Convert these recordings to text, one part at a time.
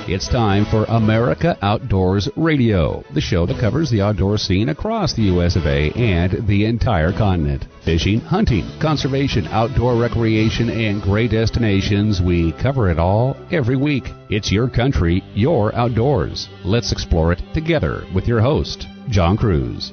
It's time for America Outdoors Radio, the show that covers the outdoor scene across the U.S. of A. and the entire continent. Fishing, hunting, conservation, outdoor recreation, and great destinations. We cover it all every week. It's your country, your outdoors. Let's explore it together with your host, John Cruz.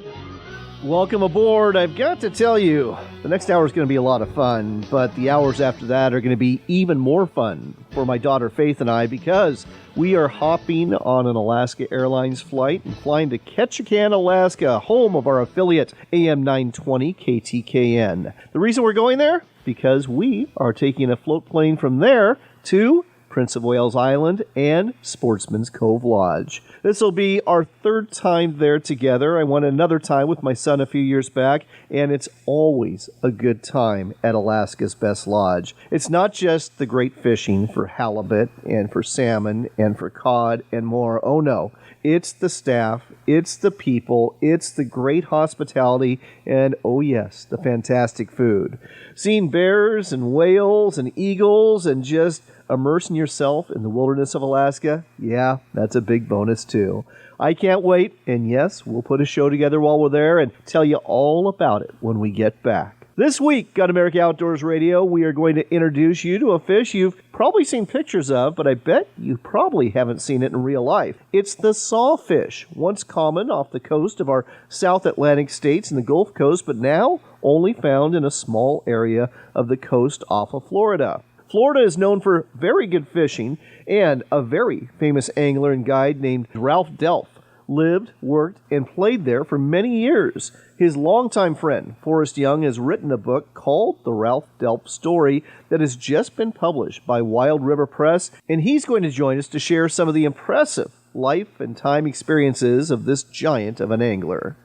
Welcome aboard. I've got to tell you, the next hour is going to be a lot of fun, but the hours after that are going to be even more fun for my daughter Faith and I, because we are hopping on an Alaska Airlines flight and flying to Ketchikan, Alaska, home of our affiliate AM 920 KTKN. The reason we're going there? Because we are taking a float plane from there to Prince of Wales Island and Sportsman's Cove Lodge. This will be our third time there together. I went another time with my son a few years back, and it's always a good time at Alaska's Best Lodge. It's not just the great fishing for halibut and for salmon and for cod and more. Oh no, it's the staff, it's the people, it's the great hospitality, and oh yes, the fantastic food. Seeing bears and whales and eagles and just immersing yourself in the wilderness of Alaska, yeah, that's a big bonus too. I can't wait, and yes, we'll put a show together while we're there and tell you all about it when we get back. This week on America Outdoors Radio, we are going to introduce you to a fish you've probably seen pictures of, but I bet you probably haven't seen it in real life. It's the sawfish, once common off the coast of our South Atlantic states and the Gulf Coast, but now only found in a small area of the coast off of Florida. Florida is known for very good fishing, and a very famous angler and guide named Ralph Delph lived, worked, and played there for many years. His longtime friend, Forrest Young, has written a book called The Ralph Delph Story that has just been published by Wild River Press, and he's going to join us to share some of the impressive life and time experiences of this giant of an angler.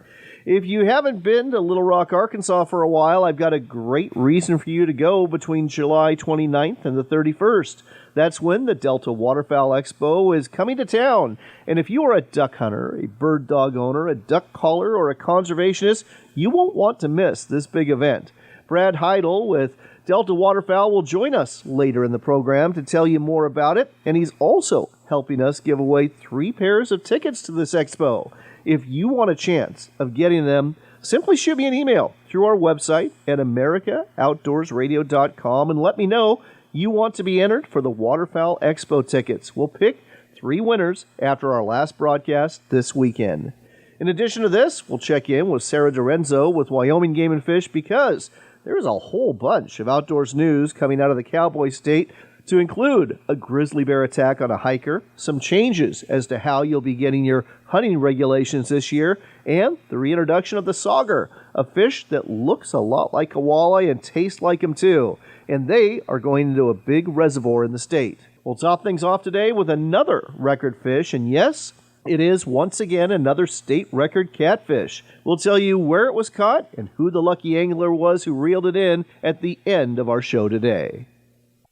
If you haven't been to Little Rock, Arkansas for a while, I've got a great reason for you to go between July 29th and the 31st. That's when the Delta Waterfowl Expo is coming to town. And if you are a duck hunter, a bird dog owner, a duck caller, or a conservationist, you won't want to miss this big event. Brad Heidel with Delta Waterfowl will join us later in the program to tell you more about it. And he's also helping us give away 3 pairs of tickets to this expo. If you want a chance of getting them, simply shoot me an email through our website at americaoutdoorsradio.com and let me know you want to be entered for the Waterfowl Expo tickets. We'll pick 3 winners after our last broadcast this weekend. In addition to this, we'll check in with Sara Dirienzo with Wyoming Game and Fish, because there's a whole bunch of outdoors news coming out of the Cowboy state, to include a grizzly bear attack on a hiker, some changes as to how you'll be getting your hunting regulations this year, and the reintroduction of the sauger, a fish that looks a lot like a walleye and tastes like him too. And they are going into a big reservoir in the state. We'll top things off today with another record fish, and yes, it is once again another state record catfish. We'll tell you where it was caught and who the lucky angler was who reeled it in at the end of our show today.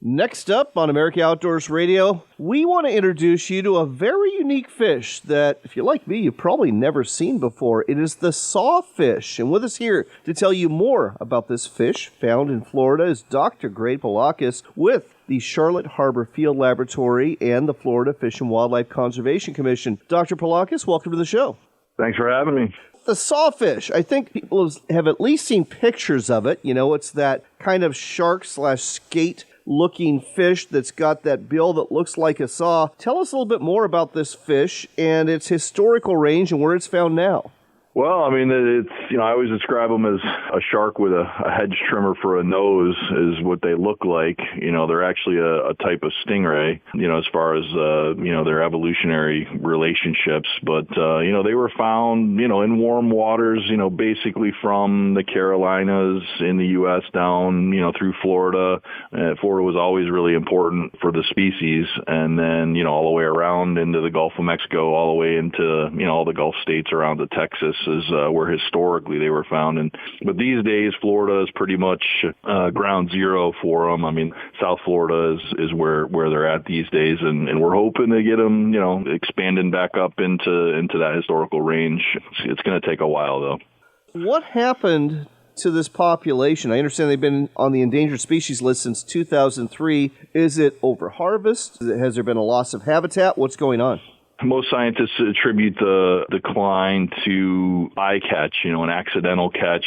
Next up on America Outdoors Radio, we want to introduce you to a very unique fish that, if you're like me, you've probably never seen before. It is the sawfish. And with us here to tell you more about this fish found in Florida is Dr. Greg Polakis with the Charlotte Harbor Field Laboratory and the Florida Fish and Wildlife Conservation Commission. Dr. Polakis, welcome to the show. Thanks for having me. The sawfish, I think people have at least seen pictures of it. You know, it's that kind of shark/skate looking fish that's got that bill that looks like a saw. Tell us a little bit more about this fish and its historical range and where it's found now. Well, I mean, it's, I always describe them as a shark with a hedge trimmer for a nose is what they look like. They're actually a type of stingray, as far as, their evolutionary relationships. But, they were found, in warm waters, basically from the Carolinas in the U.S. down, through Florida. Florida was always really important for the species. And then, all the way around into the Gulf of Mexico, all the way into, all the Gulf states around to Texas. Is where historically they were found. But these days, Florida is pretty much ground zero for them. I mean, South Florida is where they're at these days, and we're hoping to get them, expanding back up into that historical range. It's going to take a while, though. What happened to this population? I understand they've been on the endangered species list since 2003. Is it overharvest? Has there been a loss of habitat? What's going on? Most scientists attribute the decline to bycatch, an accidental catch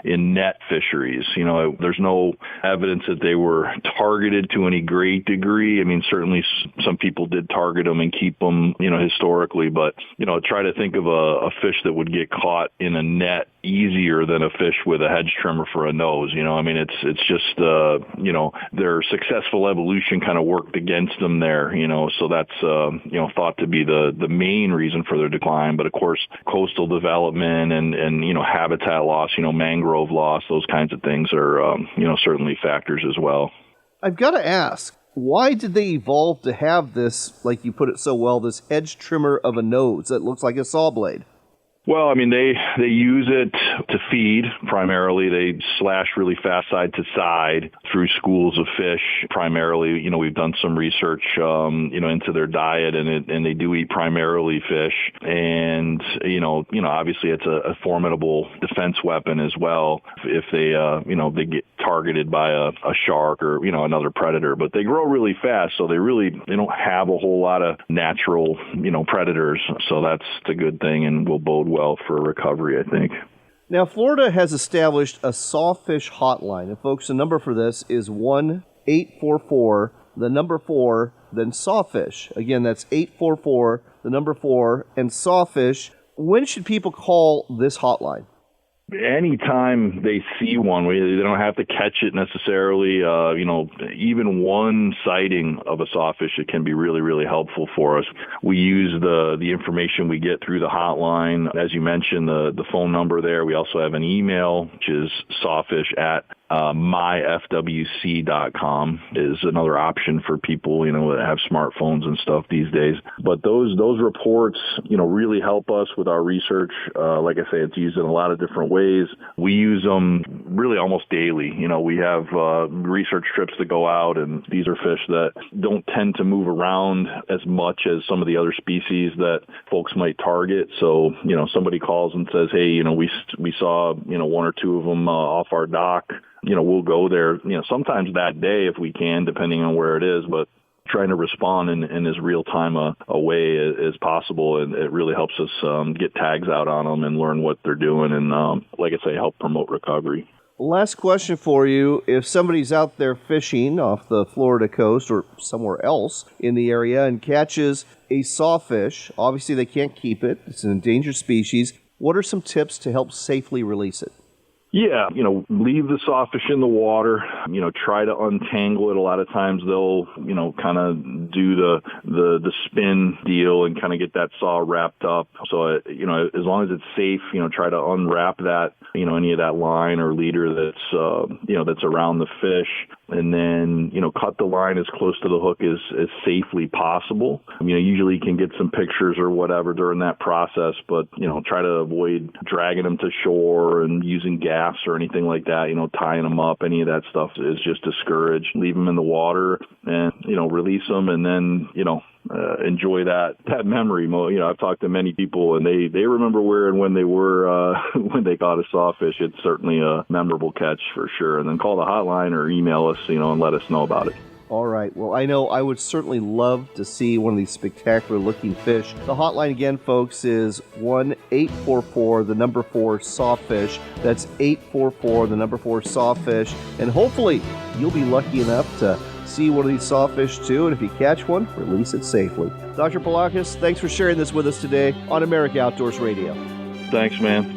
in net fisheries. There's no evidence that they were targeted to any great degree. I mean, certainly some people did target them and keep them, historically, but, try to think of a fish that would get caught in a net easier than a fish with a hedge trimmer for a nose. It's just, their successful evolution kind of worked against them there, so that's, thought to be the main reason for their decline. But of course, coastal development and habitat loss, mangrove loss, those kinds of things are, certainly factors as well. I've got to ask, why did they evolve to have this, like you put it so well, this hedge trimmer of a nose that looks like a saw blade? Well, they use it to feed primarily. They slash really fast side to side through schools of fish primarily. We've done some research, into their diet, and they do eat primarily fish. And, obviously it's a formidable defense weapon as well if they, they get targeted by a shark or, another predator. But they grow really fast, so they don't have a whole lot of natural, predators. So that's a good thing and will bode well for recovery, I think. Now, Florida has established a sawfish hotline. And folks, the number for this is 1-844, the number 4, then sawfish. Again, that's 844, the number 4, and sawfish. When should people call this hotline? Anytime they see one, they don't have to catch it necessarily. Even one sighting of a sawfish, it can be really, really helpful for us. We use the information we get through the hotline. As you mentioned, the phone number there. We also have an email, which is sawfish@myfwc.com is another option for people, that have smartphones and stuff these days. But those reports, really help us with our research. Like I say, it's used in a lot of different ways. We use them really almost daily. We have research trips that go out, and these are fish that don't tend to move around as much as some of the other species that folks might target. So, somebody calls and says, hey, we saw, one or two of them off our dock. We'll go there, sometimes that day if we can, depending on where it is, but trying to respond in as real time a way as possible. And it really helps us get tags out on them and learn what they're doing and, like I say, help promote recovery. Last question for you. If somebody's out there fishing off the Florida coast or somewhere else in the area and catches a sawfish, obviously they can't keep it. It's an endangered species. What are some tips to help safely release it? Yeah, leave the sawfish in the water, try to untangle it. A lot of times they'll, kind of do the spin deal and kind of get that saw wrapped up. So, as long as it's safe, try to unwrap that, any of that line or leader that's, that's around the fish. And then, cut the line as close to the hook as safely possible. Usually you can get some pictures or whatever during that process, but, try to avoid dragging them to shore and using gas or anything like that, tying them up. Any of that stuff is just discouraged. Leave them in the water and, release them and then, enjoy that memory. I've talked to many people and they remember where and when they were, when they caught a sawfish. It's certainly a memorable catch for sure. And then call the hotline or email us, and let us know about it. All right. Well, I know I would certainly love to see one of these spectacular looking fish. The hotline again, folks, is 1-844, the number 4 sawfish. That's 844, the number 4 sawfish. And hopefully you'll be lucky enough to see one of these sawfish too. And if you catch one, release it safely. Dr. Polakis, thanks for sharing this with us today on America Outdoors Radio. Thanks, man.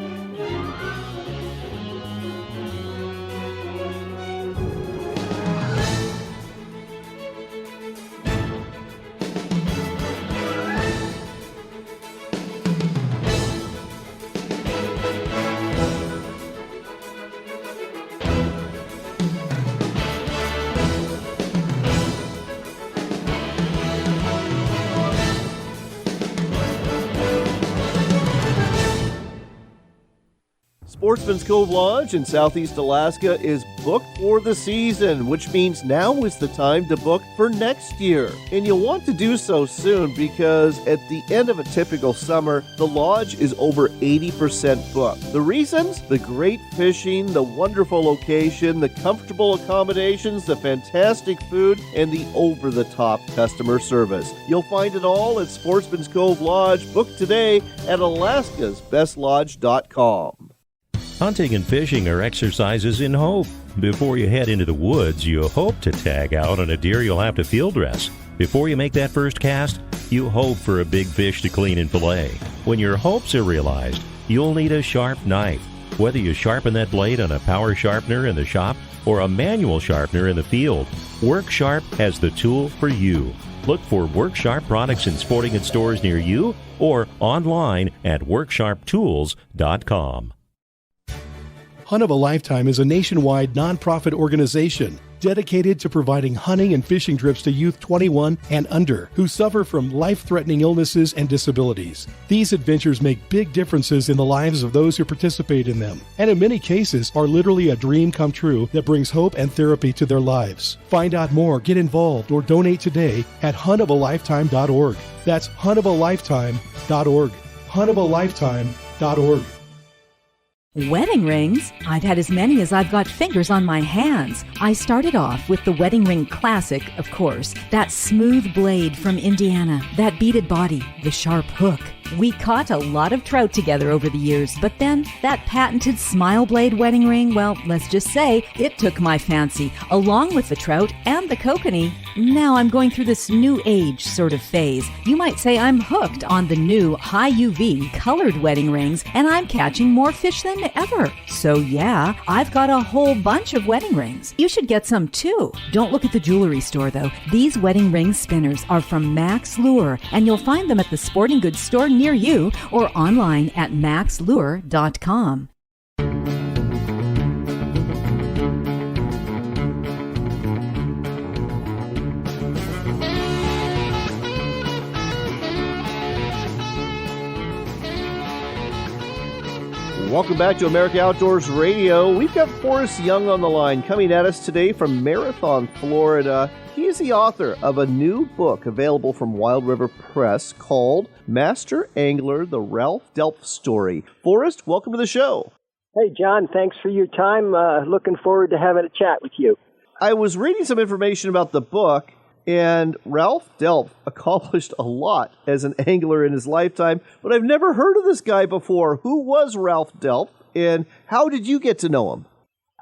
Sportsman's Cove Lodge in Southeast Alaska is booked for the season, which means now is the time to book for next year. And you'll want to do so soon because at the end of a typical summer, the lodge is over 80% booked. The reasons? The great fishing, the wonderful location, the comfortable accommodations, the fantastic food, and the over-the-top customer service. You'll find it all at Sportsman's Cove Lodge. Book today at alaskasbestlodge.com. Hunting and fishing are exercises in hope. Before you head into the woods, you hope to tag out on a deer you'll have to field dress. Before you make that first cast, you hope for a big fish to clean and fillet. When your hopes are realized, you'll need a sharp knife. Whether you sharpen that blade on a power sharpener in the shop or a manual sharpener in the field, WorkSharp has the tool for you. Look for WorkSharp products in sporting goods stores near you or online at WorkSharpTools.com. Hunt of a Lifetime is a nationwide nonprofit organization dedicated to providing hunting and fishing trips to youth 21 and under who suffer from life-threatening illnesses and disabilities. These adventures make big differences in the lives of those who participate in them, and in many cases are literally a dream come true that brings hope and therapy to their lives. Find out more, get involved, or donate today at huntofaLifetime.org. That's huntofaLifetime.org. huntofaLifetime.org. Wedding rings? I've had as many as I've got fingers on my hands. I started off with the Wedding Ring Classic, of course. That smooth blade from Indiana, that beaded body, the sharp hook. We caught a lot of trout together over the years, but then that patented smile blade wedding ring, well, let's just say it took my fancy, along with the trout and the kokanee. Now I'm going through this new age sort of phase. You might say I'm hooked on the new high UV colored wedding rings, and I'm catching more fish than ever. So yeah, I've got a whole bunch of wedding rings. You should get some too. Don't look at the jewelry store though. These wedding ring spinners are from Max Lure, and you'll find them at the sporting goods store near you or online at maxlure.com. Welcome back to America Outdoors Radio. We've got Forrest Young on the line coming at us today from Marathon, Florida. He is the author of a new book available from Wild River Press called Master Angler, the Ralph Delph Story. Forrest, welcome to the show. Hey, John, thanks for your time. Looking forward to having a chat with you. I was reading some information about the book, and Ralph Delph accomplished a lot as an angler in his lifetime, but I've never heard of this guy before. Who was Ralph Delph, and how did you get to know him?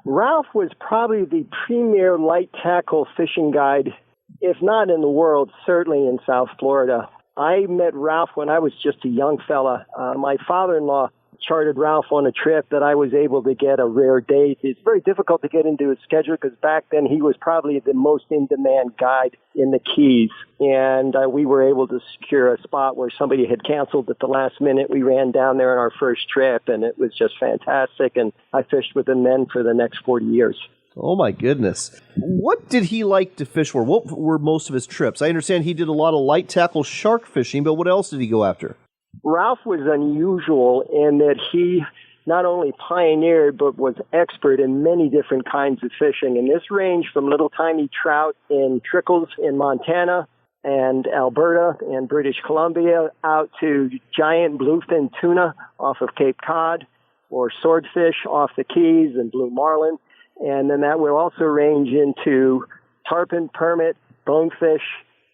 Ralph was probably the premier light tackle fishing guide, if not in the world, certainly in South Florida. I met Ralph when I was just a young fella. My father-in-law chartered Ralph on a trip that I was able to get a rare date. It's very difficult to get into his schedule because back then he was probably the most in-demand guide in the Keys. And we were able to secure a spot where somebody had canceled at the last minute. We ran down there on our first trip, and it was just fantastic. And I fished with him then for the next 40 years. Oh, my goodness. What did he like to fish for? What were most of his trips? I understand he did a lot of light tackle shark fishing, but what else did he go after? Ralph was unusual in that he not only pioneered but was expert in many different kinds of fishing. And this ranged from little tiny trout in trickles in Montana and Alberta and British Columbia out to giant bluefin tuna off of Cape Cod or swordfish off the Keys and blue marlin. And then that will also range into tarpon, permit, bonefish,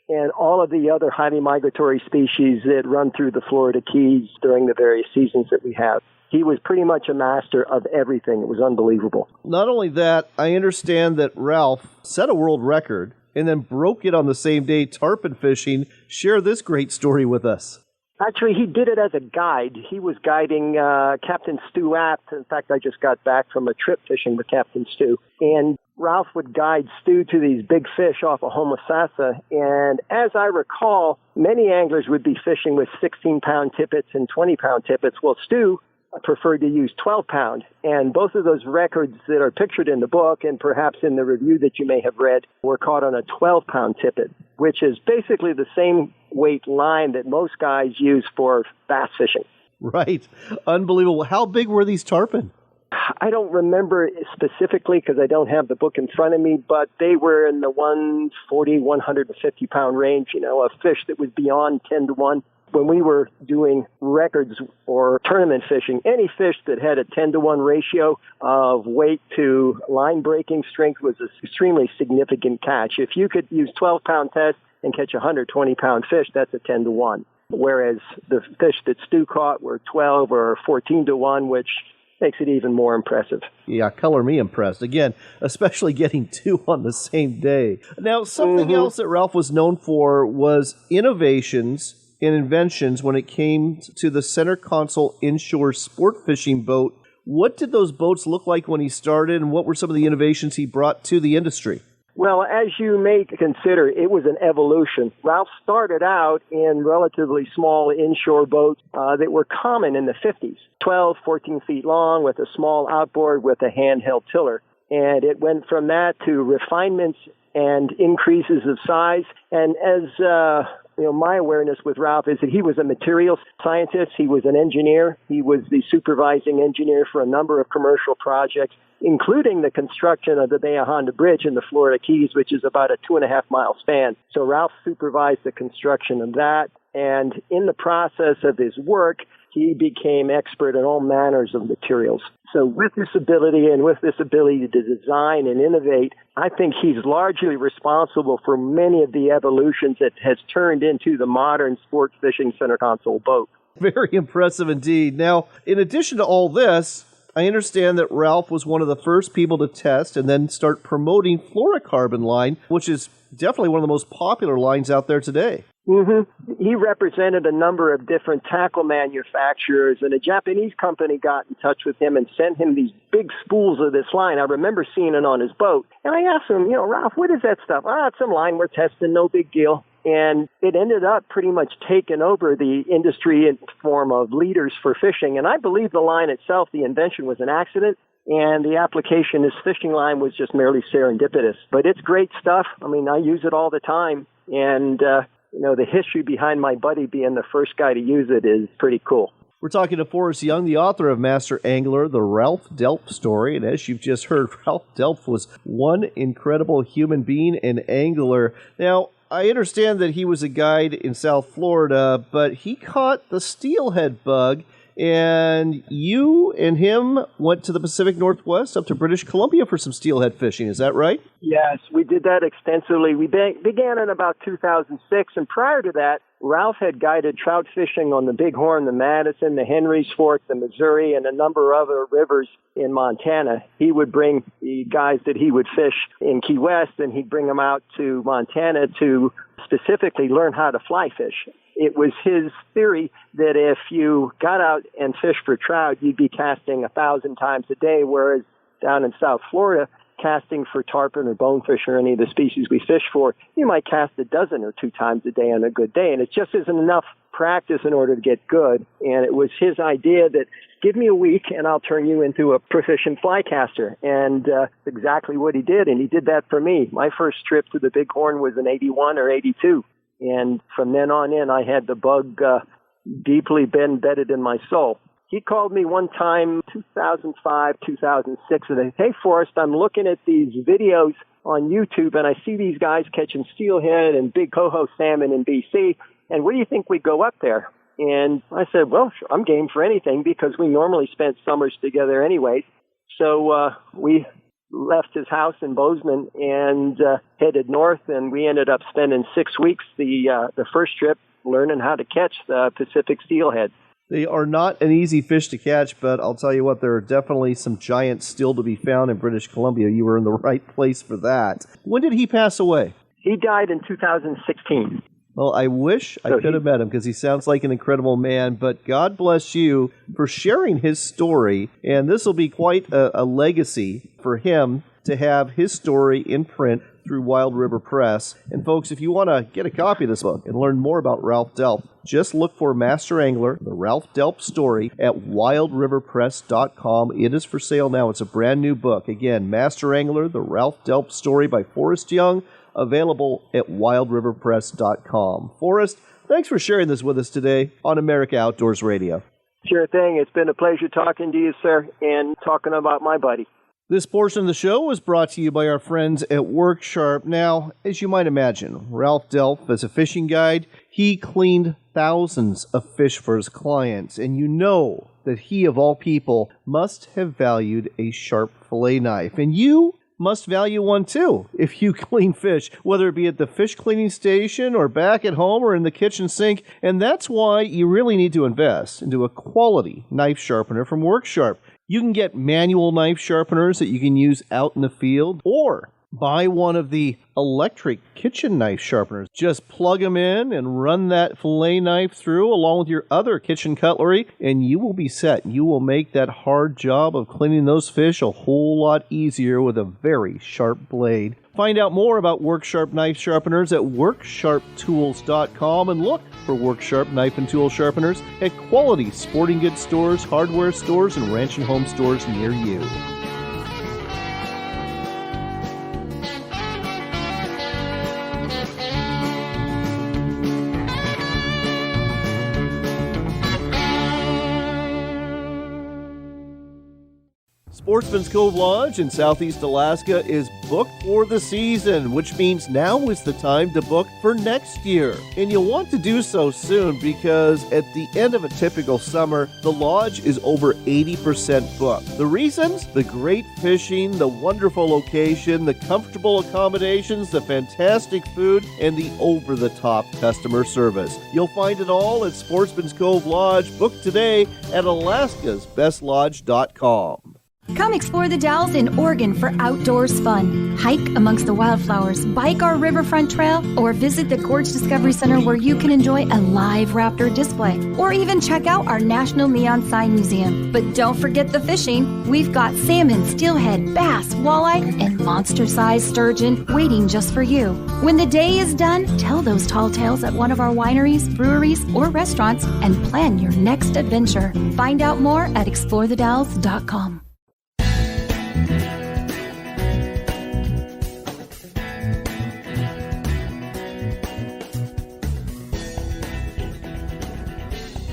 and all of the other highly migratory species that run through the Florida Keys during the various seasons that we have. He was pretty much a master of everything. It was unbelievable. Not only that, I understand that Ralph set a world record and then broke it on the same day tarpon fishing. Share this great story with us. Actually, he did it as a guide. He was guiding Captain Stu Apt. In fact, I just got back from a trip fishing with Captain Stu. And Ralph would guide Stu to these big fish off of Homosassa. And as I recall, many anglers would be fishing with 16-pound tippets and 20-pound tippets. Well, Stu preferred to use 12-pound. And both of those records that are pictured in the book and perhaps in the review that you may have read were caught on a 12-pound tippet, which is basically the same weight line that most guys use for bass fishing. Right. Unbelievable. How big were these tarpon? I don't remember specifically because I don't have the book in front of me, but they were in the 140, 150 pound range, a fish that was beyond 10 to 1. When we were doing records or tournament fishing, any fish that had a 10 to 1 ratio of weight to line breaking strength was an extremely significant catch. If you could use 12-pound test and catch a 120-pound fish, that's a 10 to 1. Whereas the fish that Stu caught were 12 or 14 to 1, which makes it even more impressive. Yeah, color me impressed. Again, especially getting 2 on the same day. Now, something else that Ralph was known for was innovations and inventions when it came to the center console inshore sport fishing boat. What did those boats look like when he started, and what were some of the innovations he brought to the industry? Well, as you may consider, it was an evolution. Ralph started out in relatively small inshore boats that were common in the 50s, 12, 14 feet long with a small outboard with a handheld tiller. And it went from that to refinements and increases of size. And as my awareness with Ralph is that he was a materials scientist. He was an engineer. He was the supervising engineer for a number of commercial projects, including the construction of the Bay of Honda Bridge in the Florida Keys, which is about a 2.5-mile span. So Ralph supervised the construction of that. And in the process of his work, he became expert in all manners of materials. So with this ability and with this ability to design and innovate, I think he's largely responsible for many of the evolutions that has turned into the modern sports fishing center console boat. Very impressive indeed. Now, in addition to all this, I understand that Ralph was one of the first people to test and then start promoting fluorocarbon line, which is definitely one of the most popular lines out there today. Mm-hmm. He represented a number of different tackle manufacturers, and a Japanese company got in touch with him and sent him these big spools of this line. I remember seeing it on his boat. And I asked him, Ralph, what is that stuff? It's some line we're testing, no big deal. And it ended up pretty much taking over the industry in form of leaders for fishing. And I believe the line itself, the invention, was an accident. And the application, this fishing line, was just merely serendipitous. But it's great stuff. I mean, I use it all the time. And, the history behind my buddy being the first guy to use it is pretty cool. We're talking to Forrest Young, the author of Master Angler, the Ralph Delph Story. And as you've just heard, Ralph Delph was one incredible human being and angler. Now, I understand that he was a guide in South Florida, but he caught the steelhead bug, and you and him went to the Pacific Northwest up to British Columbia for some steelhead fishing. Is that right? Yes, we did that extensively. We began in about 2006, and prior to that, Ralph had guided trout fishing on the Bighorn, the Madison, the Henry's Fork, the Missouri, and a number of other rivers in Montana. He would bring the guys that he would fish in Key West, and he'd bring them out to Montana to specifically learn how to fly fish. It was his theory that if you got out and fished for trout, you'd be casting 1,000 times a day, whereas down in South Florida, casting for tarpon or bonefish or any of the species we fish for, you might cast a dozen or 2 times a day on a good day. And it just isn't enough practice in order to get good. And it was his idea that give me a week and I'll turn you into a proficient fly caster. And exactly what he did. And he did that for me. My first trip to the Bighorn was in 81 or 82. And from then on in, I had the bug deeply embedded in my soul. He called me one time, 2005, 2006, and said, "Hey, Forrest, I'm looking at these videos on YouTube, and I see these guys catching steelhead and big coho salmon in BC, and what do you think we go up there?" And I said, "Well, I'm game for anything because we normally spent summers together anyways." So we left his house in Bozeman and headed north, and we ended up spending 6 weeks the first trip learning how to catch the Pacific steelhead. They are not an easy fish to catch, but I'll tell you what, there are definitely some giants still to be found in British Columbia. You were in the right place for that. When did he pass away? He died in 2016. Well, I wish I could have met him because he sounds like an incredible man, but God bless you for sharing his story, and this will be quite a legacy for him to have his story in print through Wild River Press. And folks, if you want to get a copy of this book and learn more about Ralph Delph, just look for Master Angler, the Ralph Delph Story, at wildriverpress.com. It is for sale now. It's a brand new book. Again, Master Angler, the Ralph Delph Story by Forrest Young, available at wildriverpress.com. Forrest, thanks for sharing this with us today on America Outdoors Radio. Sure thing. It's been a pleasure talking to you, sir, and talking about my buddy. This portion of the show was brought to you by our friends at WorkSharp. Now, as you might imagine, Ralph Delph, as a fishing guide, he cleaned thousands of fish for his clients, and you know that he, of all people, must have valued a sharp fillet knife. And you must value one too if you clean fish, whether it be at the fish cleaning station or back at home or in the kitchen sink. And that's why you really need to invest into a quality knife sharpener from WorkSharp. You can get manual knife sharpeners that you can use out in the field, or buy one of the electric kitchen knife sharpeners. Just plug them in and run that fillet knife through along with your other kitchen cutlery, and you will be set. You will make that hard job of cleaning those fish a whole lot easier with a very sharp blade. Find out more about WorkSharp knife sharpeners at worksharptools.com and look for WorkSharp knife and tool sharpeners at quality sporting goods stores, hardware stores, and ranch and home stores near you. Sportsman's Cove Lodge in Southeast Alaska is booked for the season, which means now is the time to book for next year. And you'll want to do so soon because at the end of a typical summer, the lodge is over 80% booked. The reasons? The great fishing, the wonderful location, the comfortable accommodations, the fantastic food, and the over-the-top customer service. You'll find it all at Sportsman's Cove Lodge. Book today at alaskasbestlodge.com. Come explore the Dalles in Oregon for outdoors fun. Hike amongst the wildflowers, bike our riverfront trail, or visit the Gorge Discovery Center where you can enjoy a live raptor display, or even check out our National Neon Sign Museum. But don't forget the fishing. We've got salmon, steelhead, bass, walleye, and monster-sized sturgeon waiting just for you. When the day is done, tell those tall tales at one of our wineries, breweries, or restaurants and plan your next adventure. Find out more at explorethedalles.com.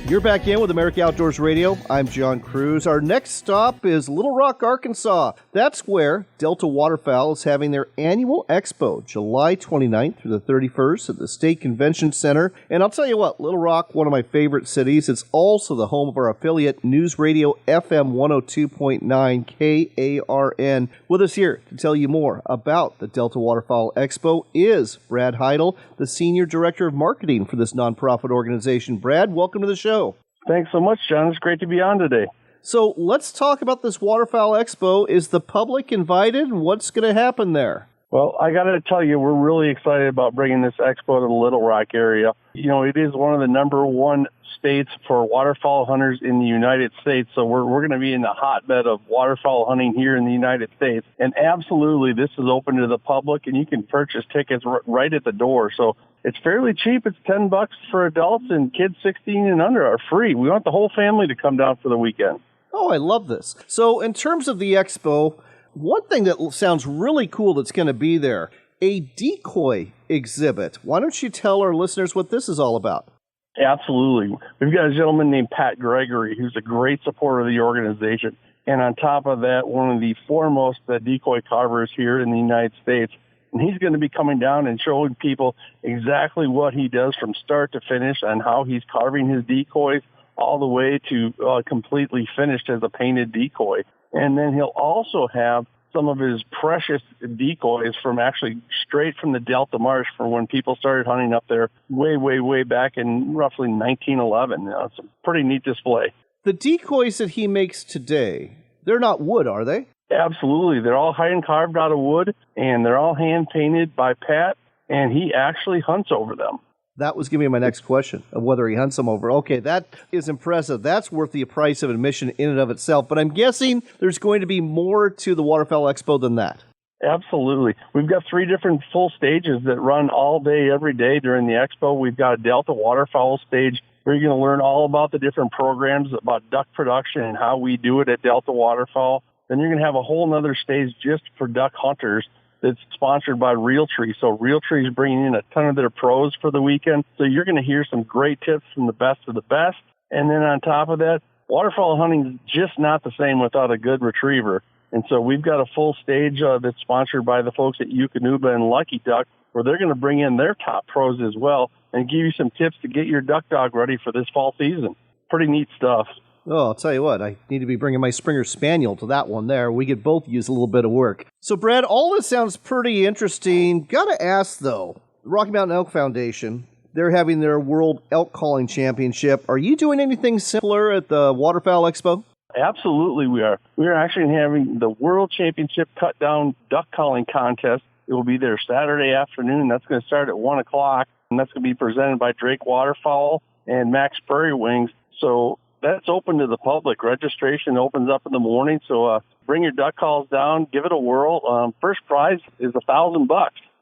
You're back in with America Outdoors Radio. I'm John Cruz. Our next stop is Little Rock, Arkansas. That's where Delta Waterfowl is having their annual expo, July 29th through the 31st at the State Convention Center. And I'll tell you what, Little Rock, one of my favorite cities. It's also the home of our affiliate News Radio FM 102.9 KARN. With us here to tell you more about the Delta Waterfowl Expo is Brad Heidel, the Senior Director of Marketing for this nonprofit organization. Brad, welcome to the show. Thanks so much, John. It's great to be on today. So let's talk about this Waterfowl Expo. Is the public invited? What's going to happen there? Well, I got to tell you, we're really excited about bringing this expo to the Little Rock area. You know, it is one of the number one states for waterfowl hunters in the United States. So we're going to be in the hotbed of waterfowl hunting here in the United States. And absolutely, this is open to the public, and you can purchase tickets right at the door. So it's fairly cheap. It's $10 for adults, and kids 16 and under are free. We want the whole family to come down for the weekend. Oh, I love this. So in terms of the expo, one thing that sounds really cool that's going to be there, a decoy exhibit. Why don't you tell our listeners what this is all about? Absolutely. We've got a gentleman named Pat Gregory, who's a great supporter of the organization. And on top of that, one of the foremost decoy carvers here in the United States. And he's going to be coming down and showing people exactly what he does from start to finish and how he's carving his decoys all the way to completely finished as a painted decoy. And then he'll also have some of his precious decoys from actually straight from the Delta Marsh for when people started hunting up there way back in roughly 1911. It's a pretty neat display. The decoys that he makes today, they're not wood, are they? Absolutely. They're all hand carved out of wood, and they're all hand painted by Pat, and he actually hunts over them. That was going to be my next question, of whether he hunts them over. Okay, that is impressive. That's worth the price of admission in and of itself. But I'm guessing there's going to be more to the Waterfowl Expo than that. Absolutely. We've got 3 different full stages that run all day, every day during the expo. We've got a Delta Waterfowl stage where you're going to learn all about the different programs, about duck production and how we do it at Delta Waterfowl. Then you're going to have a whole other stage just for duck hunters that's sponsored by Realtree. So Realtree is bringing in a ton of their pros for the weekend. So you're going to hear some great tips from the best of the best. And then on top of that, waterfowl hunting is just not the same without a good retriever. And so we've got a full stage that's sponsored by the folks at Eukanuba and Lucky Duck, where they're going to bring in their top pros as well and give you some tips to get your duck dog ready for this fall season. Pretty neat stuff. Oh, I'll tell you what, I need to be bringing my Springer Spaniel to that one there. We could both use a little bit of work. So, Brad, all this sounds pretty interesting. Gotta ask, though, the Rocky Mountain Elk Foundation, they're having their World Elk Calling Championship. Are you doing anything similar at the Waterfowl Expo? Absolutely, we are. We are actually having the World Championship Cut-Down Duck Calling Contest. It will be there Saturday afternoon. That's going to start at 1 o'clock, and that's going to be presented by Drake Waterfowl and Max Prairie Wings. So that's open to the public. Registration opens up in the morning, so bring your duck calls down, give it a whirl. First prize is $1,000,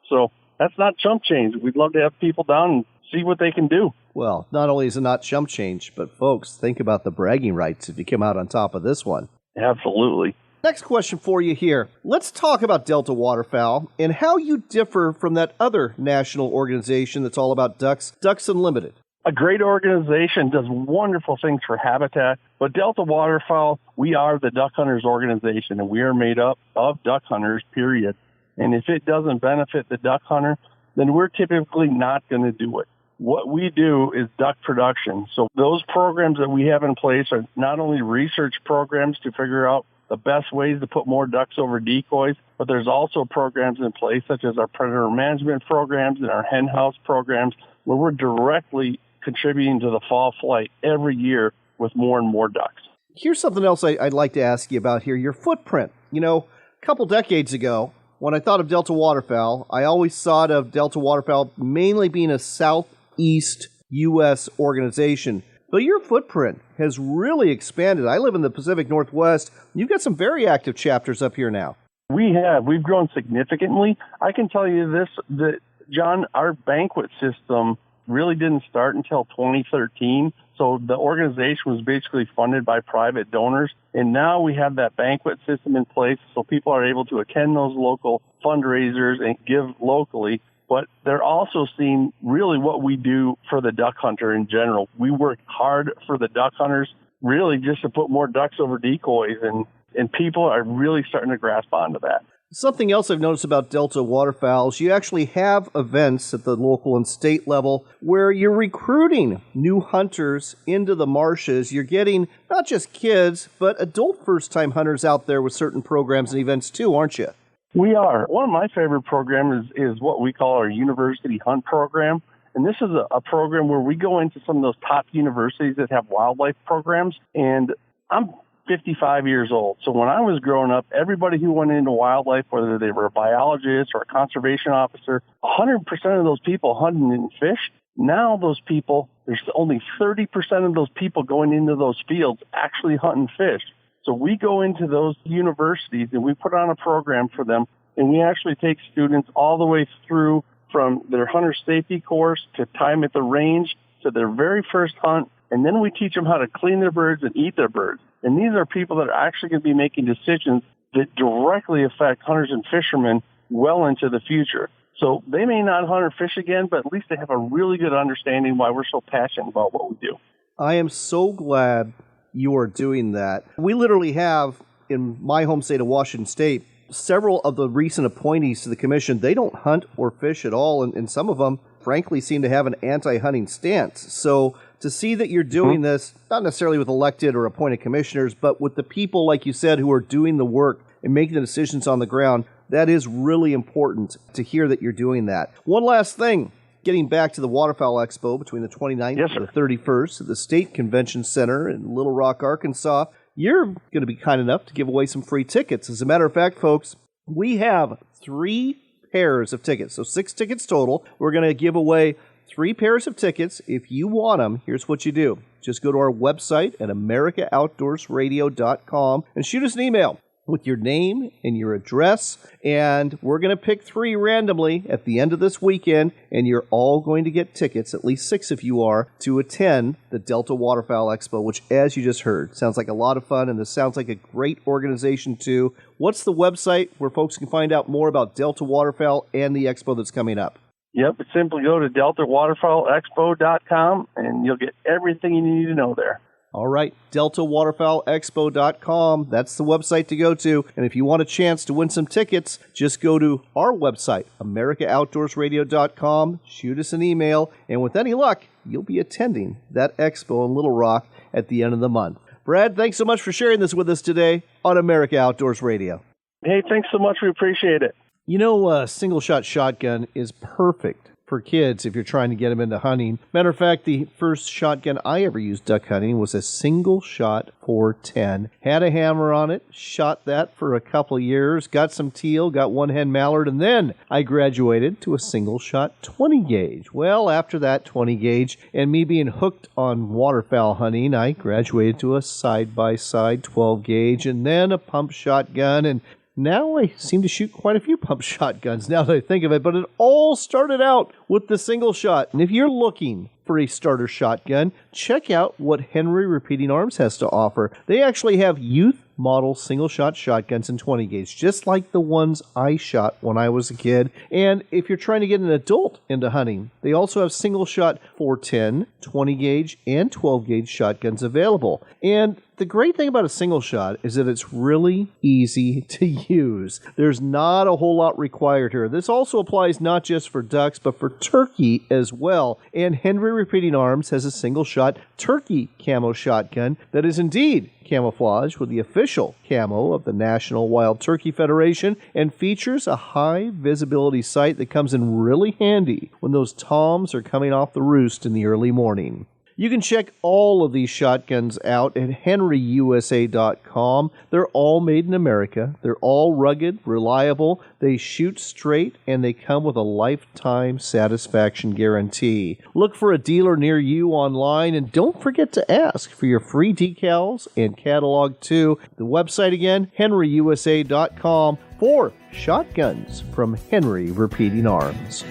so that's not chump change. We'd love to have people down and see what they can do. Well, not only is it not chump change, but folks, think about the bragging rights if you come out on top of this one. Absolutely. Next question for you here. Let's talk about Delta Waterfowl and how you differ from that other national organization that's all about ducks, Ducks Unlimited. A great organization, does wonderful things for habitat, but Delta Waterfowl, we are the duck hunters organization, and we are made up of duck hunters, period. And if it doesn't benefit the duck hunter, then we're typically not going to do it. What we do is duck production. So those programs that we have in place are not only research programs to figure out the best ways to put more ducks over decoys, but there's also programs in place such as our predator management programs and our hen house programs where we're directly contributing to the fall flight every year with more and more ducks. Here's something else I'd like to ask you about here, your footprint. You know, a couple decades ago, when I thought of Delta Waterfowl, I always thought of Delta Waterfowl mainly being a Southeast U.S. organization. But your footprint has really expanded. I live in the Pacific Northwest. You've got some very active chapters up here now. We have. We've grown significantly. I can tell you this, that, John, our banquet system really didn't start until 2013. So the organization was basically funded by private donors. And now we have that banquet system in place so people are able to attend those local fundraisers and give locally. But they're also seeing really what we do for the duck hunter in general. We work hard for the duck hunters, really just to put more ducks over decoys. And people are really starting to grasp onto that. Something else I've noticed about Delta Waterfowl is you actually have events at the local and state level where you're recruiting new hunters into the marshes. You're getting not just kids, but adult first-time hunters out there with certain programs and events too, aren't you? We are. One of my favorite programs is what we call our University Hunt program. And this is a program where we go into some of those top universities that have wildlife programs. And I'm 55 years old. So when I was growing up, everybody who went into wildlife, whether they were a biologist or a conservation officer, 100% of those people hunted and fished. Now those people, there's only 30% of those people going into those fields actually hunt and fish. So we go into those universities and we put on a program for them, and we actually take students all the way through from their hunter safety course to time at the range to their very first hunt, and then we teach them how to clean their birds and eat their birds. And these are people that are actually going to be making decisions that directly affect hunters and fishermen well into the future. So they may not hunt or fish again, but at least they have a really good understanding why we're so passionate about what we do. I am so glad you are doing that. We literally have, in my home state of Washington State, several of the recent appointees to the commission, they don't hunt or fish at all, and some of them, frankly, seem to have an anti-hunting stance. So to see that you're doing this, not necessarily with elected or appointed commissioners, but with the people, like you said, who are doing the work and making the decisions on the ground, that is really important to hear that you're doing that. One last thing. Getting back to the Waterfowl Expo between the 29th and the 31st at the State Convention Center in Little Rock, Arkansas, you're going to be kind enough to give away some free tickets. As a matter of fact, folks, we have 3 pairs of tickets, so 6 tickets total. We're going to give away 3 pairs of tickets. If you want them, here's what you do. Just go to our website at AmericaOutdoorsRadio.com and shoot us an email with your name and your address, and we're going to pick 3 randomly at the end of this weekend, and you're all going to get tickets, at least 6 if you are, to attend the Delta Waterfowl Expo, which, as you just heard, sounds like a lot of fun, and this sounds like a great organization, too. What's the website where folks can find out more about Delta Waterfowl and the expo that's coming up? Yep, simply go to DeltaWaterfowlExpo.com, and you'll get everything you need to know there. All right, DeltaWaterfowlExpo.com. That's the website to go to. And if you want a chance to win some tickets, just go to our website, AmericaOutdoorsRadio.com, shoot us an email, and with any luck, you'll be attending that expo in Little Rock at the end of the month. Brad, thanks so much for sharing this with us today on America Outdoors Radio. Hey, thanks so much. We appreciate it. You know, a single-shot shotgun is perfect for kids if you're trying to get them into hunting. Matter of fact, the first shotgun I ever used duck hunting was a single-shot 410. Had a hammer on it, shot that for a couple of years, got some teal, got one hen mallard, and then I graduated to a single-shot 20-gauge. Well, after that 20-gauge and me being hooked on waterfowl hunting, I graduated to a side-by-side 12-gauge and then a pump shotgun, and now I seem to shoot quite a few pump shotguns now that I think of it, but it all started out with the single shot. And if you're looking for a starter shotgun, check out what Henry Repeating Arms has to offer. They actually have youth model single shot shotguns in 20 gauge, just like the ones I shot when I was a kid. And if you're trying to get an adult into hunting, they also have single shot 410, 20 gauge, and 12 gauge shotguns available. And the great thing about a single shot is that it's really easy to use. There's not a whole lot required here. This also applies not just for ducks, but for turkey as well. And Henry Repeating Arms has a single shot turkey camo shotgun that is indeed camouflage with the official camo of the National Wild Turkey Federation and features a high visibility sight that comes in really handy when those toms are coming off the roost in the early morning. You can check all of these shotguns out at henryusa.com. They're all made in America. They're all rugged, reliable, they shoot straight, and they come with a lifetime satisfaction guarantee. Look for a dealer near you online, and don't forget to ask for your free decals and catalog too. The website again, henryusa.com, for shotguns from Henry Repeating Arms.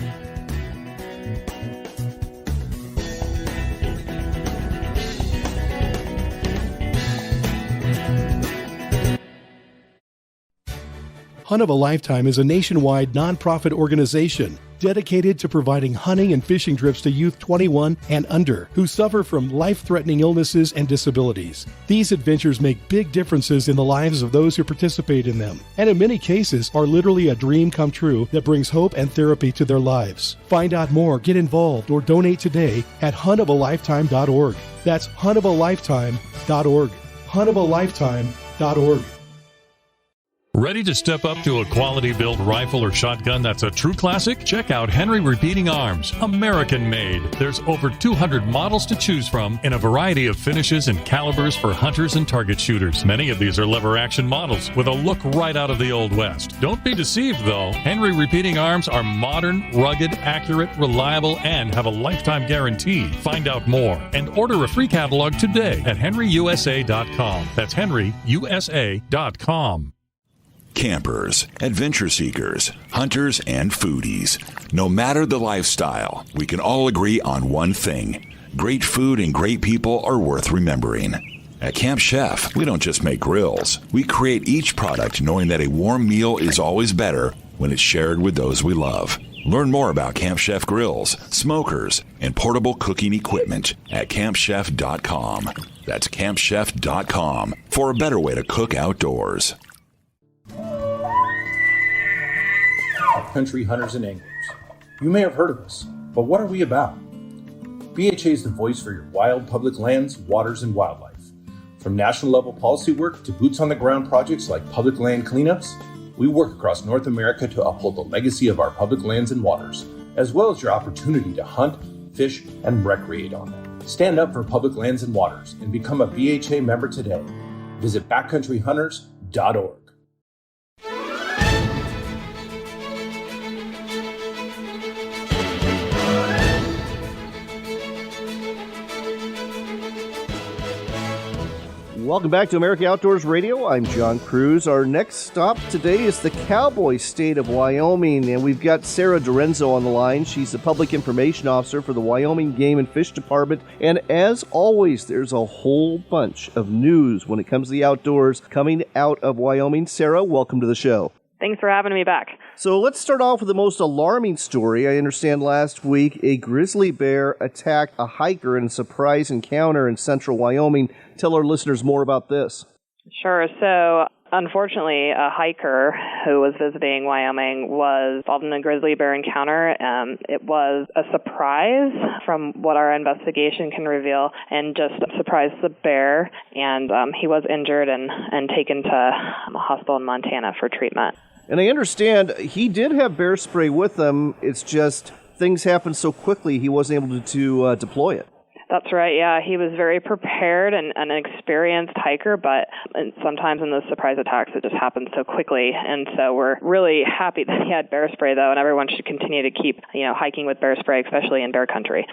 Hunt of a Lifetime is a nationwide nonprofit organization dedicated to providing hunting and fishing trips to youth 21 and under who suffer from life-threatening illnesses and disabilities. These adventures make big differences in the lives of those who participate in them, and in many cases are literally a dream come true that brings hope and therapy to their lives. Find out more, get involved, or donate today at huntofalifetime.org. That's huntofalifetime.org. huntofalifetime.org. Ready to step up to a quality-built rifle or shotgun that's a true classic? Check out Henry Repeating Arms, American-made. There's over 200 models to choose from in a variety of finishes and calibers for hunters and target shooters. Many of these are lever-action models with a look right out of the Old West. Don't be deceived, though. Henry Repeating Arms are modern, rugged, accurate, reliable, and have a lifetime guarantee. Find out more and order a free catalog today at henryusa.com. That's henryusa.com. Campers, adventure seekers, hunters, and foodies. No matter the lifestyle, we can all agree on one thing. Great food and great people are worth remembering. At Camp Chef, we don't just make grills. We create each product knowing that a warm meal is always better when it's shared with those we love. Learn more about Camp Chef grills, smokers, and portable cooking equipment at campchef.com. That's campchef.com for a better way to cook outdoors. Country hunters and anglers. You may have heard of us, but what are we about? BHA is the voice for your wild public lands, waters, and wildlife. From national level policy work to boots on the ground projects like public land cleanups, we work across North America to uphold the legacy of our public lands and waters, as well as your opportunity to hunt, fish, and recreate on them. Stand up for public lands and waters and become a BHA member today. Visit backcountryhunters.org. Welcome back to America Outdoors Radio. I'm John Cruz. Our next stop today is the Cowboy state of Wyoming, and we've got Sara Dirienzo on the line. She's the Public Information Officer for the Wyoming Game and Fish Department, and as always, there's a whole bunch of news when it comes to the outdoors coming out of Wyoming. Sara, welcome to the show. Thanks for having me back. So let's start off with the most alarming story. I understand last week a grizzly bear attacked a hiker in a surprise encounter in central Wyoming. Tell our listeners more about this. Sure. So unfortunately, a hiker who was visiting Wyoming was involved in a grizzly bear encounter. It was a surprise from what our investigation can reveal, and just surprised the bear, and he was injured and taken to a hospital in Montana for treatment. And I understand he did have bear spray with him. It's just things happened so quickly he wasn't able to deploy it. That's right, yeah. He was very prepared and an experienced hiker, but sometimes in those surprise attacks it just happens so quickly. And so we're really happy that he had bear spray, though, and everyone should continue to keep hiking with bear spray, especially in bear country.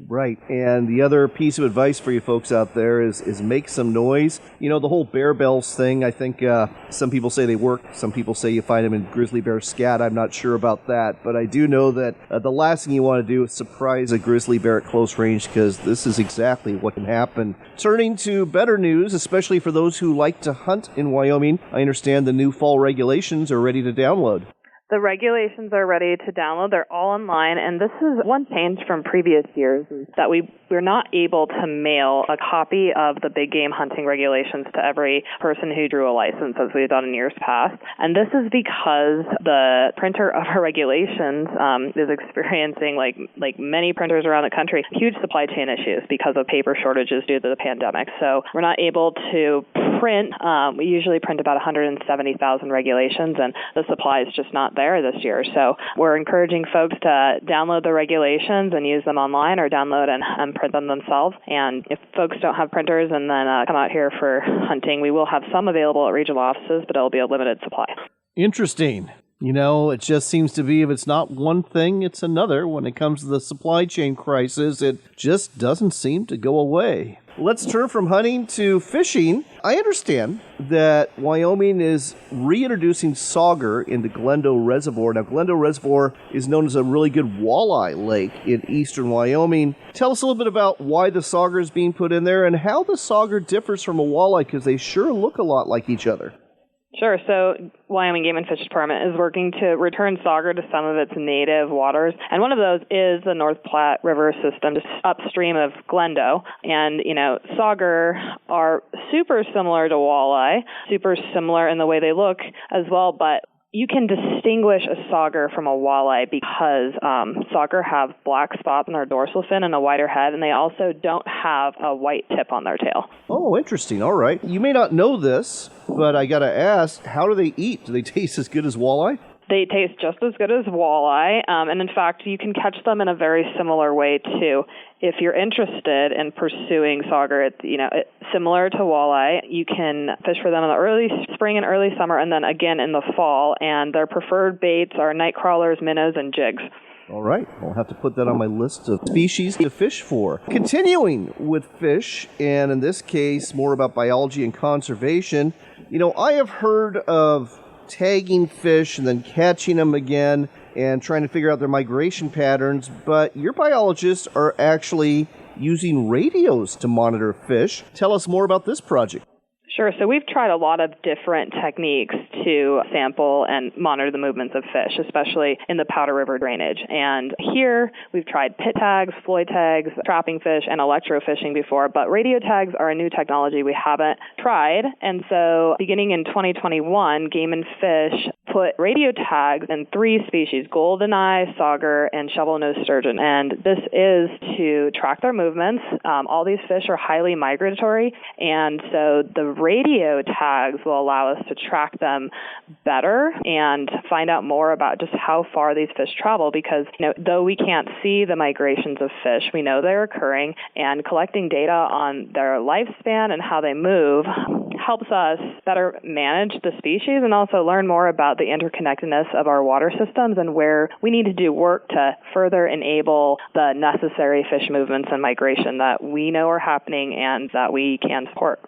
Right, and the other piece of advice for you folks out there is make some noise. The whole bear bells thing, I think some people say they work, some people say you find them in grizzly bear scat. I'm not sure about that, but I do know that the last thing you want to do is surprise a grizzly bear at close range, because this is exactly what can happen. Turning to better news, especially for those who like to hunt in Wyoming, I understand the new fall regulations are ready to download. The regulations are ready to download. They're all online, and this is one change from previous years, is that we're not able to mail a copy of the big game hunting regulations to every person who drew a license, as we've done in years past. And this is because the printer of our regulations is experiencing, like many printers around the country, huge supply chain issues because of paper shortages due to the pandemic. So we're not able to print. We usually print about 170,000 regulations, and the supply is just not there this year. So we're encouraging folks to download the regulations and use them online, or download and print them themselves. And if folks don't have printers and then come out here for hunting, we will have some available at regional offices, but it'll be a limited supply. Interesting. It just seems to be, if it's not one thing, it's another. When it comes to the supply chain crisis, it just doesn't seem to go away. Let's turn from hunting to fishing. I understand that Wyoming is reintroducing sauger into Glendo Reservoir. Now, Glendo Reservoir is known as a really good walleye lake in eastern Wyoming. Tell us a little bit about why the sauger is being put in there and how the sauger differs from a walleye, because they sure look a lot like each other. Sure. So Wyoming Game and Fish Department is working to return sauger to some of its native waters. And one of those is the North Platte River system, just upstream of Glendo. And, sauger are super similar to walleye, super similar in the way they look as well, but you can distinguish a sauger from a walleye because sauger have black spots on their dorsal fin and a wider head, and they also don't have a white tip on their tail. Oh, interesting. All right. You may not know this, but I got to ask, how do they eat? Do they taste as good as walleye? They taste just as good as walleye, and in fact, you can catch them in a very similar way, too. If you're interested in pursuing sauger, it's similar to walleye. You can fish for them in the early spring and early summer, and then again in the fall, and their preferred baits are night crawlers, minnows, and jigs. All right, I'll have to put that on my list of species to fish for. Continuing with fish, and in this case, more about biology and conservation. I have heard of tagging fish and then catching them again and trying to figure out their migration patterns, but your biologists are actually using radios to monitor fish. Tell us more about this project. Sure. So we've tried a lot of different techniques to sample and monitor the movements of fish, especially in the Powder River drainage. And here we've tried pit tags, floy tags, trapping fish, and electrofishing before, but radio tags are a new technology we haven't tried. And so beginning in 2021, Game and Fish put radio tags in 3 species, goldeneye, sauger, and shovel-nosed sturgeon. And this is to track their movements. All these fish are highly migratory, and so the radio tags will allow us to track them better and find out more about just how far these fish travel, because though we can't see the migrations of fish, we know they're occurring, and collecting data on their lifespan and how they move helps us better manage the species and also learn more about the interconnectedness of our water systems and where we need to do work to further enable the necessary fish movements and migration that we know are happening and that we can support.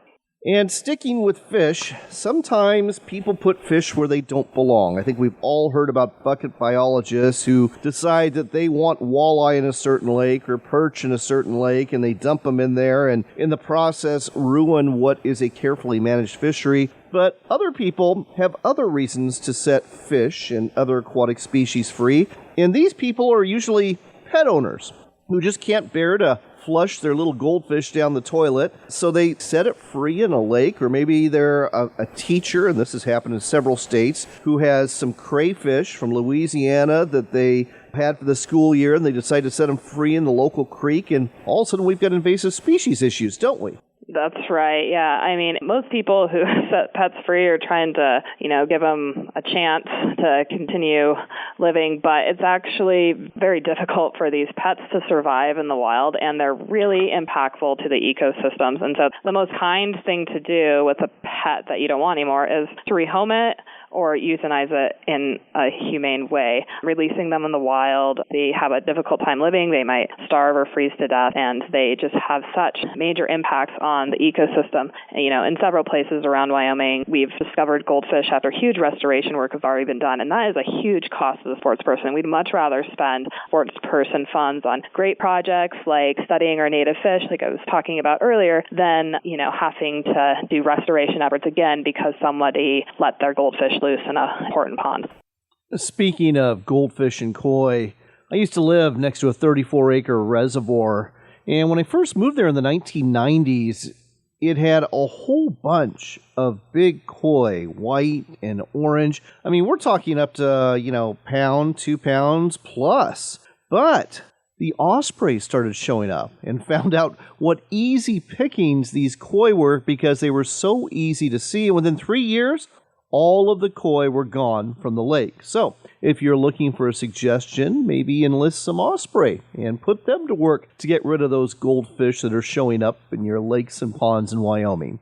And sticking with fish, sometimes people put fish where they don't belong. I think we've all heard about bucket biologists who decide that they want walleye in a certain lake or perch in a certain lake, and they dump them in there and in the process ruin what is a carefully managed fishery. But other people have other reasons to set fish and other aquatic species free, and these people are usually pet owners who just can't bear to flush their little goldfish down the toilet, so they set it free in a lake, or maybe they're a teacher, and this has happened in several states, who has some crayfish from Louisiana that they had for the school year, and they decide to set them free in the local creek, and all of a sudden we've got invasive species issues, don't we? That's right, yeah. I mean, most people who set pets free are trying to, give them a chance to continue living, but it's actually very difficult for these pets to survive in the wild, and they're really impactful to the ecosystems. And so the most kind thing to do with a pet that you don't want anymore is to rehome it or euthanize it in a humane way. Releasing them in the wild, they have a difficult time living, they might starve or freeze to death, and they just have such major impacts on the ecosystem. In several places around Wyoming, we've discovered goldfish after huge restoration work has already been done, and that is a huge cost to the sports person. We'd much rather spend sports person funds on great projects like studying our native fish, like I was talking about earlier, than, having to do restoration efforts again because somebody let their goldfish loose in an important pond. Speaking of goldfish and koi, I used to live next to a 34-acre reservoir, and when I first moved there in the 1990s, it had a whole bunch of big koi, white and orange. I mean, we're talking up to, pound, 2 pounds plus. But the ospreys started showing up and found out what easy pickings these koi were because they were so easy to see. And within 3 years, all of the koi were gone from the lake. So if you're looking for a suggestion, maybe enlist some osprey and put them to work to get rid of those goldfish that are showing up in your lakes and ponds in Wyoming.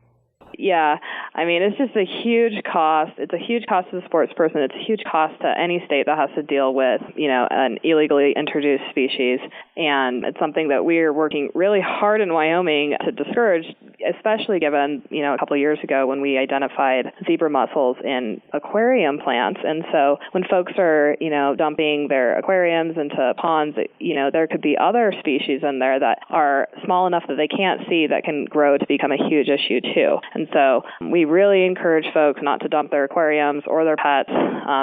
Yeah, I mean, it's just a huge cost. It's a huge cost to the sports person. It's a huge cost to any state that has to deal with, an illegally introduced species. And it's something that we're working really hard in Wyoming to discourage, especially given, a couple of years ago when we identified zebra mussels in aquarium plants. And so when folks are, dumping their aquariums into ponds, there could be other species in there that are small enough that they can't see that can grow to become a huge issue too. And so we really encourage folks not to dump their aquariums or their pets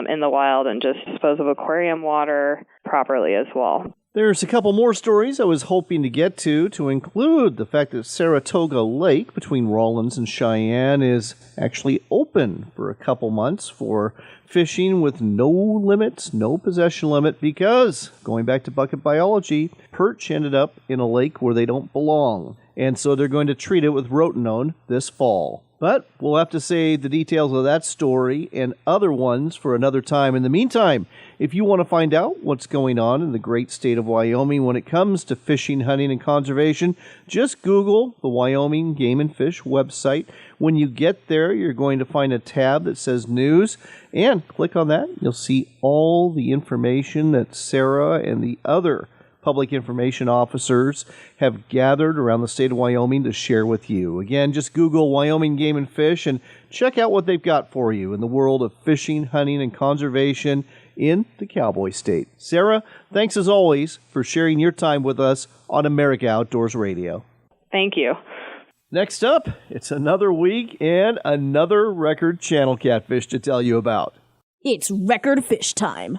in the wild and just dispose of aquarium water properly as well. There's a couple more stories I was hoping to get to include the fact that Saratoga Lake between Rawlins and Cheyenne is actually open for a couple months for fishing with no limits, no possession limit, because, going back to bucket biology, perch ended up in a lake where they don't belong. And so they're going to treat it with rotenone this fall. But we'll have to save the details of that story and other ones for another time. In the meantime, if you want to find out what's going on in the great state of Wyoming when it comes to fishing, hunting, and conservation, just Google the Wyoming Game and Fish website. When you get there, you're going to find a tab that says News, and click on that. You'll see all the information that Sarah and the other public information officers have gathered around the state of Wyoming to share with you. Again, just Google Wyoming Game and Fish and check out what they've got for you in the world of fishing, hunting, and conservation in the Cowboy State. Sarah, thanks as always for sharing your time with us on America Outdoors Radio. Thank you. Next up, it's another week and another record channel catfish to tell you about. It's record fish time.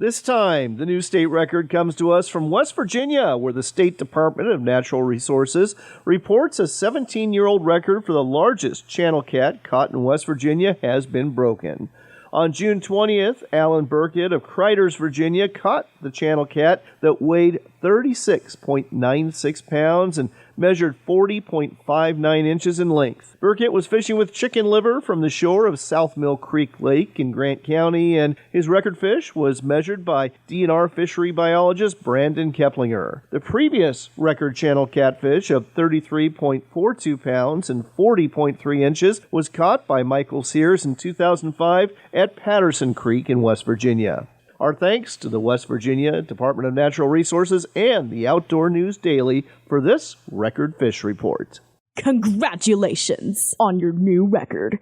This time, the new state record comes to us from West Virginia, where the State Department of Natural Resources reports a 17-year-old record for the largest channel cat caught in West Virginia has been broken. On June 20th, Alan Burkett of Criders, Virginia, caught the channel cat that weighed 36.96 pounds and measured 40.59 inches in length. Burkett was fishing with chicken liver from the shore of South Mill Creek Lake in Grant County, and his record fish was measured by DNR fishery biologist Brandon Keplinger. The previous record channel catfish of 33.42 pounds and 40.3 inches was caught by Michael Sears in 2005 at Patterson Creek in West Virginia. Our thanks to the West Virginia Department of Natural Resources and the Outdoor News Daily for this record fish report. Congratulations on your new record.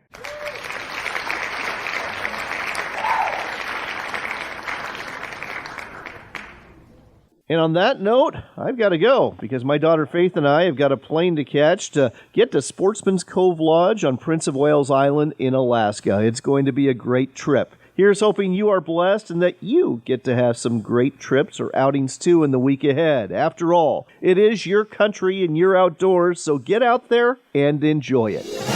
And on that note, I've got to go because my daughter Faith and I have got a plane to catch to get to Sportsman's Cove Lodge on Prince of Wales Island in Alaska. It's going to be a great trip. Here's hoping you are blessed and that you get to have some great trips or outings too in the week ahead. After all, it is your country and your outdoors, so get out there and enjoy it.